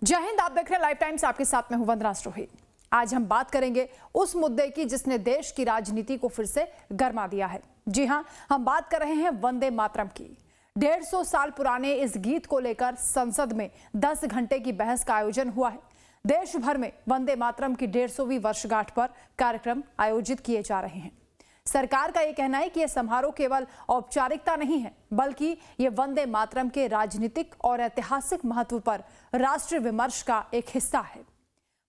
जय हिंद। आप देख रहे हैं लाइफ टाइम्स, आपके साथ में हूं वंदना स्ट्रोही। आज हम बात करेंगे उस मुद्दे की जिसने देश की राजनीति को फिर से गर्मा दिया है। जी हां, हम बात कर रहे हैं वंदे मातरम की। 150 साल पुराने इस गीत को लेकर संसद में 10 घंटे की बहस का आयोजन हुआ है। देश भर में वंदे मातरम की 150वीं वर्षगांठ पर कार्यक्रम आयोजित किए जा रहे हैं। सरकार का यह कहना है कि यह समारोह केवल औपचारिकता नहीं है, बल्कि यह वंदे मातरम के राजनीतिक और ऐतिहासिक महत्व पर राष्ट्रीय विमर्श का एक हिस्सा है।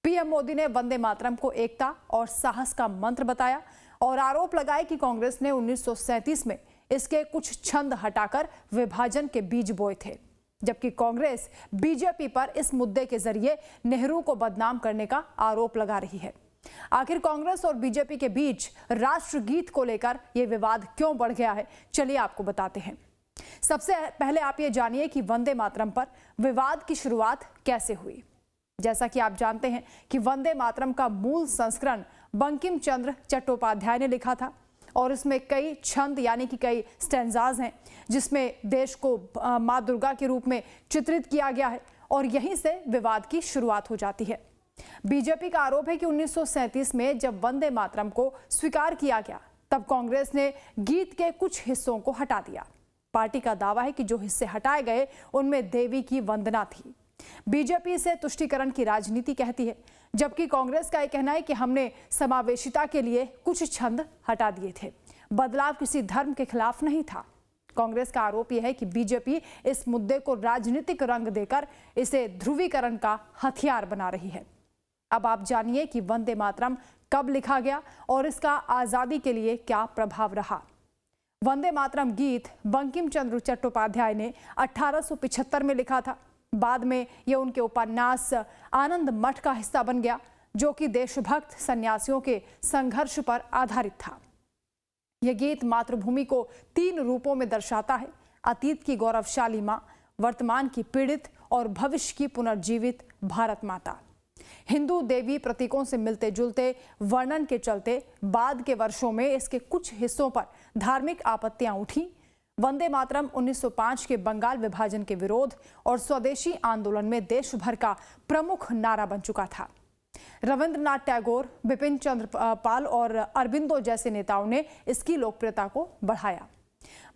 पीएम मोदी ने वंदे मातरम को एकता और साहस का मंत्र बताया और आरोप लगाए कि कांग्रेस ने 1937 में इसके कुछ छंद हटाकर विभाजन के बीज बोए थे, जबकि कांग्रेस बीजेपी पर इस मुद्दे के जरिए नेहरू को बदनाम करने का आरोप लगा रही है। आखिर कांग्रेस और बीजेपी के बीच राष्ट्रगीत को लेकर यह विवाद क्यों बढ़ गया है, चलिए आपको बताते हैं। सबसे पहले आप ये जानिए कि वंदे मातरम पर विवाद की शुरुआत कैसे हुई। जैसा कि आप जानते हैं कि वंदे मातरम का मूल संस्करण बंकिम चंद्र चट्टोपाध्याय ने लिखा था और इसमें कई छंद यानी कि कई स्टैंजाज हैं, जिसमें देश को मां दुर्गा के रूप में चित्रित किया गया है और यहीं से विवाद की शुरुआत हो जाती है। बीजेपी का आरोप है कि 1937 में जब वंदे मातरम को स्वीकार किया गया, तब कांग्रेस ने गीत के कुछ हिस्सों को हटा दिया। पार्टी का दावा है कि जो हिस्से हटाए गए उनमें देवी की वंदना थी। बीजेपी इसे तुष्टीकरण की राजनीति कहती है, जबकि कांग्रेस का यह कहना है कि हमने समावेशिता के लिए कुछ छंद हटा दिए थे। बदलाव किसी धर्म के खिलाफ नहीं था। कांग्रेस का आरोप यह है कि बीजेपी इस मुद्दे को राजनीतिक रंग देकर इसे ध्रुवीकरण का हथियार बना रही है। अब आप जानिए कि वंदे मातरम कब लिखा गया और इसका आजादी के लिए क्या प्रभाव रहा। वंदे मातरम गीत बंकिम चंद्र चट्टोपाध्याय ने 1875 में लिखा था। बाद में यह उनके उपन्यास आनंद मठ का हिस्सा बन गया, जो कि देशभक्त सन्यासियों के संघर्ष पर आधारित था। यह गीत मातृभूमि को 3 रूपों में दर्शाता है: अतीत की गौरवशाली मां, वर्तमान की पीड़ित और भविष्य की पुनर्जीवित भारत माता। हिंदू देवी प्रतीकों से मिलते जुलते वर्णन के चलते बाद के वर्षों में इसके कुछ हिस्सों पर धार्मिक आपत्तियां उठी। वंदे मातरम 1905 के बंगाल विभाजन के विरोध और स्वदेशी आंदोलन में देश भर का प्रमुख नारा बन चुका था। रविंद्रनाथ टैगोर, बिपिन चंद्र पाल और अरबिंदो जैसे नेताओं ने इसकी लोकप्रियता को बढ़ाया।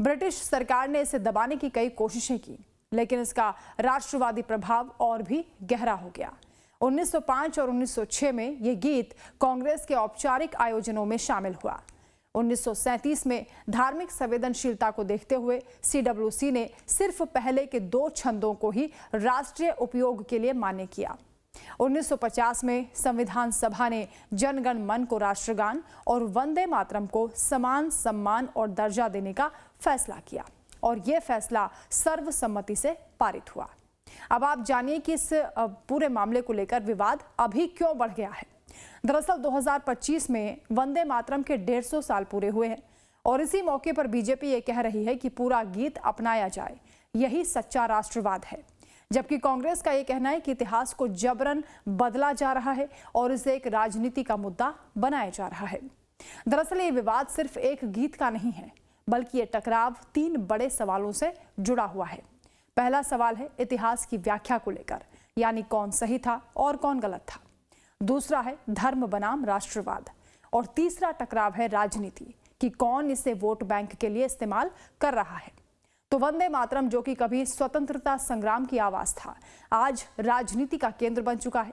ब्रिटिश सरकार ने इसे दबाने की कई कोशिशें की, लेकिन इसका राष्ट्रवादी प्रभाव और भी गहरा हो गया। 1905 और 1906 में यह गीत कांग्रेस के औपचारिक आयोजनों में शामिल हुआ। 1937 में धार्मिक संवेदनशीलता को देखते हुए CWC ने सिर्फ पहले के 2 छंदों को ही राष्ट्रीय उपयोग के लिए मान्य किया। 1950 में संविधान सभा ने जन गण मन को राष्ट्रगान और वंदे मातरम को समान सम्मान और दर्जा देने का फैसला किया और यह फैसला सर्वसम्मति से पारित हुआ। अब आप जानिए कि इस पूरे मामले को लेकर विवाद अभी क्यों बढ़ गया है। दरअसल 2025 में वंदे मातरम के 150 साल पूरे हुए हैं और इसी मौके पर बीजेपी ये कह रही है कि पूरा गीत अपनाया जाए, यही सच्चा राष्ट्रवाद है। जबकि कांग्रेस का ये कहना है कि इतिहास को जबरन बदला जा रहा है और इसे एक राजनीति का मुद्दा बनाया जा रहा है। दरअसल ये विवाद सिर्फ एक गीत का नहीं है, बल्कि ये टकराव 3 बड़े सवालों से जुड़ा हुआ है। पहला सवाल है इतिहास की व्याख्या को लेकर, यानी कौन सही था और कौन गलत था। दूसरा है धर्म बनाम राष्ट्रवाद और तीसरा टकराव है राजनीति, कि कौन इसे वोट बैंक के लिए इस्तेमाल कर रहा है। तो वंदे मातरम, जो कि कभी स्वतंत्रता संग्राम की आवाज था, आज राजनीति का केंद्र बन चुका है।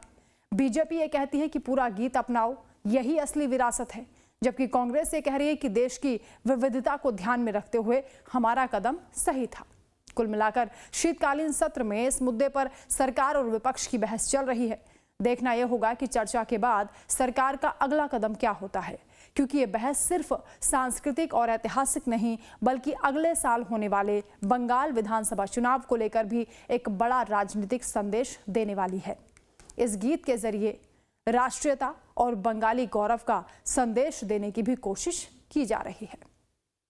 बीजेपी ये कहती है कि पूरा गीत अपनाओ, यही असली विरासत है, जबकि कांग्रेस ये कह रही है कि देश की विविधता को ध्यान में रखते हुए हमारा कदम सही था। कुल मिलाकर शीतकालीन सत्र में इस मुद्दे पर सरकार और विपक्ष की बहस चल रही है। देखना यह होगा कि चर्चा के बाद सरकार का अगला कदम क्या होता है, क्योंकि यह बहस सिर्फ सांस्कृतिक और ऐतिहासिक नहीं, बल्कि अगले साल होने वाले बंगाल विधानसभा चुनाव को लेकर भी एक बड़ा राजनीतिक संदेश देने वाली है। इस गीत के जरिए राष्ट्रीयता और बंगाली गौरव का संदेश देने की भी कोशिश की जा रही है।